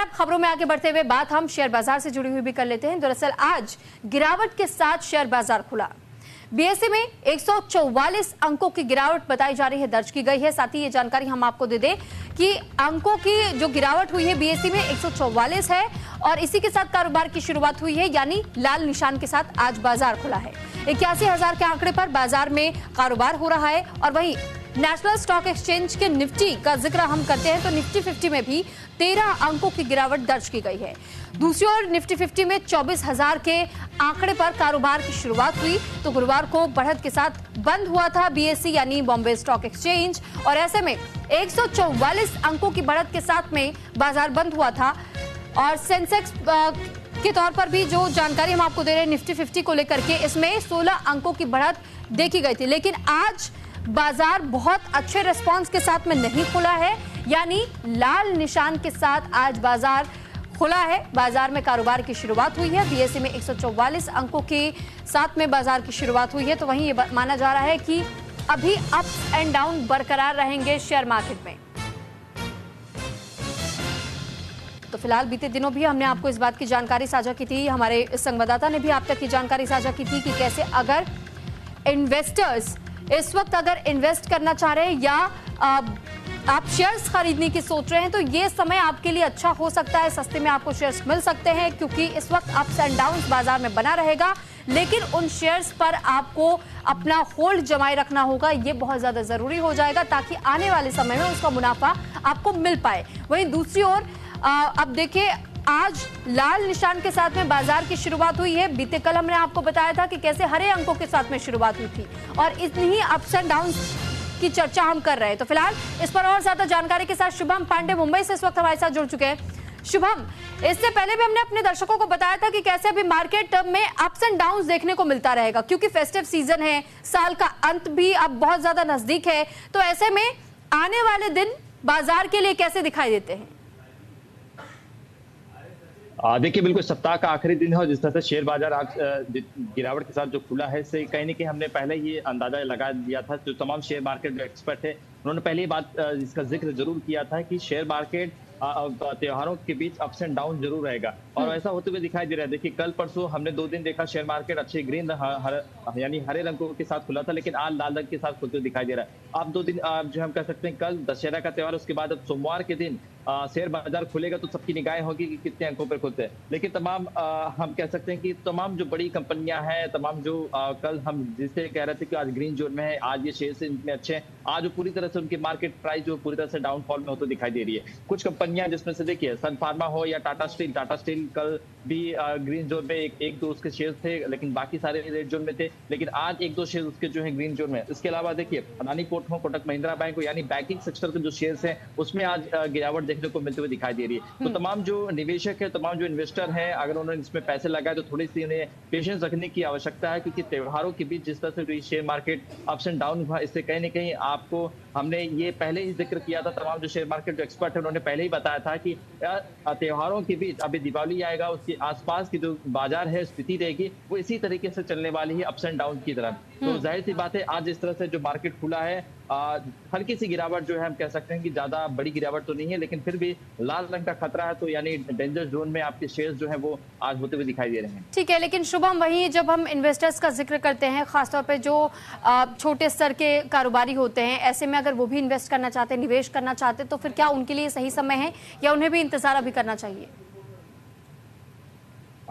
अब खबरों में आगे बढ़ते हुए बात हम शेयर बाजार से जुड़ी हुई भी कर लेते हैं। दरअसल आज गिरावट के साथ शेयर बाजार खुला। बीएसई में 144 अंकों की गिरावट बताई जा रही है, दर्ज की गई है। साथ ही ये जानकारी हम आपको दे दें कि अंकों की जो गिरावट हुई है बीएसई में 144 है और इसी के साथ कारोबार की शुरुआत हुई है, यानी लाल निशान के साथ आज बाजार खुला है। 81,000 के आंकड़े पर बाजार में कारोबार हो रहा है। और वहीं नेशनल स्टॉक एक्सचेंज के निफ्टी का जिक्र हम करते हैं तो निफ्टी 50 में भी 13 अंकों की गिरावट दर्ज की गई है। दूसरी ओर निफ्टी 50 में 24,000 के आंकड़े पर कारोबार की शुरुआत हुई तो गुरुवार को बढ़त के साथ बंद हुआ था बीएसई यानी बॉम्बे स्टॉक एक्सचेंज, और ऐसे में 144 अंकों की बढ़त के साथ में बाजार बंद हुआ था। और सेंसेक्स के तौर पर भी जो जानकारी हम आपको दे रहे हैं निफ्टी 50 को लेकर के, इसमें 16 अंकों की बढ़त देखी गई थी। लेकिन आज बाजार बहुत अच्छे रिस्पांस के साथ में नहीं खुला है, यानी लाल निशान के साथ आज बाजार खुला है। बाजार में कारोबार की शुरुआत हुई है। बीएसई में 144 अंकों के साथ में बाजार की शुरुआत हुई है। तो वहीं ये माना जा रहा है कि अभी अप्स एंड डाउन बरकरार रहेंगे शेयर मार्केट में। तो फिलहाल बीते दिनों भी हमने आपको इस बात की जानकारी साझा की थी, हमारे संवाददाता ने भी आप तक की जानकारी साझा की थी कि कैसे अगर इन्वेस्टर्स इस वक्त अगर इन्वेस्ट करना चाह रहे हैं या आप शेयर्स खरीदने की सोच रहे हैं तो ये समय आपके लिए अच्छा हो सकता है। सस्ते में आपको शेयर्स मिल सकते हैं क्योंकि इस वक्त अप्स एंड डाउन्स बाजार में बना रहेगा, लेकिन उन शेयर्स पर आपको अपना होल्ड जमाए रखना होगा। ये बहुत ज्यादा जरूरी हो जाएगा ताकि आने वाले समय में उसका मुनाफा आपको मिल पाए। वहीं दूसरी ओर अब देखिए आज लाल निशान के साथ में बाजार की शुरुआत हुई है। बीते कल हमने आपको बताया था कि कैसे हरे अंकों के साथ में शुरुआत हुई थी और इतनी ही अप्स एंड डाउन्स की चर्चा हम कर रहे हैं। तो फिलहाल इस पर और ज्यादा जानकारी के साथ शुभम पांडे मुंबई से इस वक्त हमारे साथ जुड़ चुके हैं। शुभम, इससे पहले भी हमने अपने दर्शकों को बताया था कि कैसे अभी मार्केट में अप्स एंड डाउन्स देखने को मिलता रहेगा क्योंकि फेस्टिव सीजन है, साल का अंत भी अब बहुत ज्यादा नजदीक है। तो ऐसे में आने वाले दिन बाजार के लिए कैसे दिखाई देते हैं? देखिए, बिल्कुल सप्ताह का आखिरी दिन है और जिस तरह से शेयर बाजार आज गिरावट के साथ जो खुला है, इससे कहीं ना कहीं हमने पहले ये अंदाजा लगा दिया था। जो तमाम शेयर मार्केट जो एक्सपर्ट है उन्होंने पहले ही बात इसका जिक्र जरूर किया था कि शेयर मार्केट त्योहारों के बीच अप्स एंड डाउन जरूर रहेगा और ऐसा होते हुए दिखाई दे रहा है। देखिए, कल परसों हमने 2 दिन देखा शेयर मार्केट अच्छे ग्रीन यानी हरे रंगों के साथ खुला था, लेकिन आज लाल रंग के साथ खुलते हुए दिखाई दे रहा है। अब 2 दिन जो हम कह सकते हैं, कल दशहरा का त्योहार, उसके बाद अब सोमवार के दिन शेयर बाजार खुलेगा तो सबकी निगाहें होगी कि कितने अंकों पर खुलते हैं। लेकिन तमाम हम कह सकते हैं कि तमाम जो बड़ी कंपनियां हैं, तमाम जो कल हम जिससे कह रहे थे कि आज ग्रीन जोन में है, आज ये शेयर से इतने अच्छे हैं, आज पूरी तरह से उनकी मार्केट प्राइस जो पूरी तरह से डाउनफॉल में होते दिखाई दे रही है। कुछ कंपनियां जिसमें से देखिए सन फार्मा हो या टाटा स्टील कल भी ग्रीन जोन में एक दो उसके शेयर थे, लेकिन बाकी सारे रेड जोन में थे। लेकिन आज 1-2 शेयर उसके जो है ग्रीन जोन में। इसके अलावा देखिए अडानी पोर्ट हो, कोटक महिंद्रा बैंक हो, यानी बैंकिंग सेक्टर के जो शेयर्स हैं उसमें आज गिरावट देखने को मिलते हुए दिखाई दे रही है। तो तमाम जो निवेशक है, तमाम जो इन्वेस्टर हैं, अगर उन्होंने इसमें पैसे लगाए तो थोड़ी सी उन्हें पेशेंस रखने की आवश्यकता है क्योंकि त्योहारों के बीच जिस तरह से share market ups and down हुआ, इससे कहीं ना कहीं आपको हमने ये पहले ही जिक्र किया था। तमाम जो शेयर मार्केट जो एक्सपर्ट है उन्होंने पहले ही बताया था कि त्योहारों के बीच अभी दिवाली आएगा, उसके आसपास की जो बाजार है स्थिति रहेगी वो इसी तरीके से चलने वाली है अप्स एंड डाउन की तरह। तो जाहिर सी बात है आज इस तरह से जो मार्केट खुला है, हल्की सी गिरावट जो है हम कह सकते हैं कि ज्यादा बड़ी गिरावट तो नहीं है, लेकिन फिर भी लाल रंग का खतरा है, तो यानी डेंजर जोन में आपके शेयर्स जो है वो आज होते हुए दिखाई दे रहे हैं। ठीक है, लेकिन शुभम वहीं जब हम इन्वेस्टर्स का जिक्र करते हैं, खासतौर पे जो छोटे स्तर के कारोबारी होते हैं, ऐसे में अगर वो भी इन्वेस्ट करना चाहते हैं, निवेश करना चाहते हैं, तो फिर क्या उनके लिए सही समय है या उन्हें भी इंतजार अभी करना चाहिए?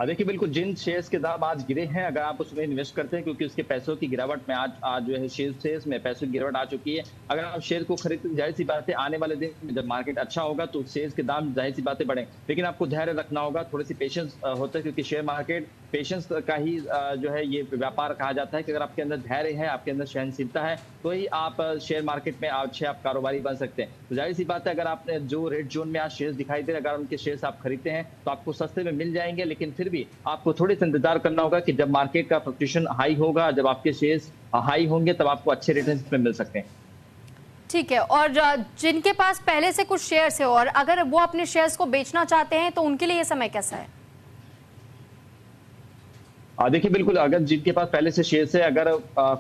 देखिए, बिल्कुल जिन शेयर्स के दाम आज गिरे हैं, अगर आप उसमें इन्वेस्ट करते हैं क्योंकि उसके पैसों की गिरावट में आज जो है शेयर्स में पैसों की गिरावट आ चुकी है, अगर आप शेयर को खरीदते हैं, जाहिर सी बात है आने वाले दिन में जब मार्केट अच्छा होगा तो शेयर्स के दाम जाहिर सी बातें बढ़ें। लेकिन आपको धैर्य रखना होगा, थोड़ी सी पेशेंस होता है क्योंकि शेयर मार्केट पेशेंस का ही जो है ये व्यापार कहा जाता है कि अगर आपके अंदर धैर्य है, आपके अंदर सहनशीलता है, तो ही आप शेयर मार्केट में अच्छे आप कारोबारी बन सकते हैं। तो जाहिर सी बात है अगर आपने जो रेड जोन में आज शेयर्स दिखाई दे रहे, अगर उनके शेयर्स आप खरीदते हैं तो आपको सस्ते में मिल जाएंगे, लेकिन फिर भी आपको थोड़ी सा इंतजार करना होगा कि जब मार्केट का फ्लक्चुएशन हाई होगा, जब आपके शेयर्स हाई होंगे, तब आपको अच्छे रिटर्न्स में मिल सकते हैं। ठीक है, और जिनके पास पहले से कुछ शेयर्स है और अगर वो अपने शेयर्स को बेचना चाहते हैं तो उनके लिए ये समय कैसा है? देखिए बिल्कुल, अगर जिनके पास पहले से शेयर्स है, अगर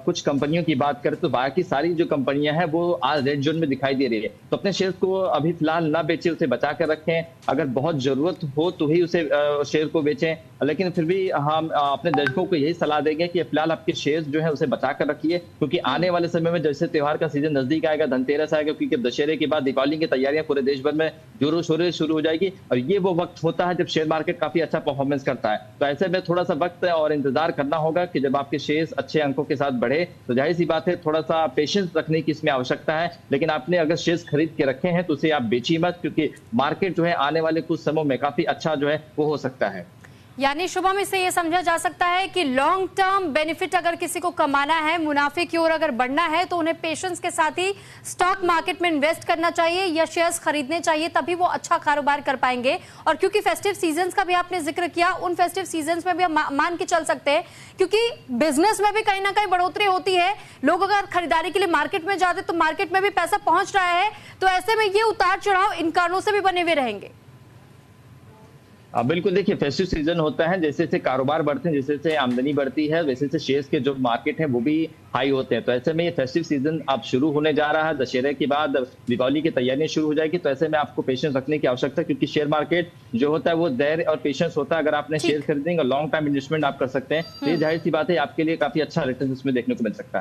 कुछ कंपनियों की बात करें तो बाकी सारी जो कंपनियां हैं वो आज रेड जोन में दिखाई दे रही है। तो अपने शेयर्स को अभी फिलहाल ना बेचें, उसे बचा कर रखें। अगर बहुत जरूरत हो तो ही उसे शेयर को बेचें, लेकिन फिर भी हम अपने दर्शकों को यही सलाह देंगे कि फिलहाल आपके शेयर्स जो है उसे बचा कर रखिए, क्योंकि आने वाले समय में जैसे त्योहार का सीजन नजदीक आएगा, धनतेरस आएगा, क्योंकि दशहरे के बाद दीपावली की तैयारियां पूरे देश भर में जोरों शोरों से शुरू हो जाएगी, और ये वो वक्त होता है जब शेयर मार्केट काफी अच्छा परफॉर्मेंस करता है। तो ऐसे में थोड़ा सा वक्त और इंतजार करना होगा कि जब आपके शेयर्स अच्छे अंकों के साथ बढ़े, तो जाहिर सी बात है थोड़ा सा पेशेंस रखने की इसमें आवश्यकता है। लेकिन आपने अगर शेयर्स खरीद के रखे हैं तो उसे आप बेचिए मत, क्योंकि मार्केट जो है आने वाले कुछ समय में काफी अच्छा जो है वो हो सकता है। यानी शुभम, इससे ये समझा जा सकता है कि लॉन्ग टर्म बेनिफिट अगर किसी को कमाना है, मुनाफे की ओर अगर बढ़ना है, तो उन्हें पेशेंस के साथ ही स्टॉक मार्केट में इन्वेस्ट करना चाहिए या शेयर्स खरीदने चाहिए, तभी वो अच्छा कारोबार कर पाएंगे। और क्योंकि फेस्टिव सीजन्स का भी आपने जिक्र किया, उन फेस्टिव सीजन्स में भी हम मान के चल सकते हैं, क्योंकि बिजनेस में भी कहीं ना कहीं बढ़ोतरी होती है। लोग अगर खरीदारी के लिए मार्केट में जाते तो मार्केट में भी पैसा पहुंच रहा है, तो ऐसे में ये उतार चढ़ाव इन कारणों से भी बने हुए रहेंगे। बिल्कुल, देखिए फेस्टिव सीजन होता है, जैसे जैसे कारोबार बढ़ते हैं, जैसे जैसे आमदनी बढ़ती है, वैसे वैसे शेयर्स के जो मार्केट है वो भी हाई होते हैं। तो ऐसे में ये फेस्टिव सीजन अब शुरू होने जा रहा है, दशहरे के बाद दीपावली की तैयारियां शुरू हो जाएगी। तो ऐसे में आपको पेशेंस रखने की आवश्यकता है, क्योंकि शेयर मार्केट जो होता है वो धैर्य और पेशेंस होता है। अगर आपने शेयर खरीदेंगे, लॉन्ग टर्म इन्वेस्टमेंट आप कर सकते हैं, तो ये जाहिर सी बात है आपके लिए काफी अच्छा रिटर्न इसमें देखने को मिल सकता है।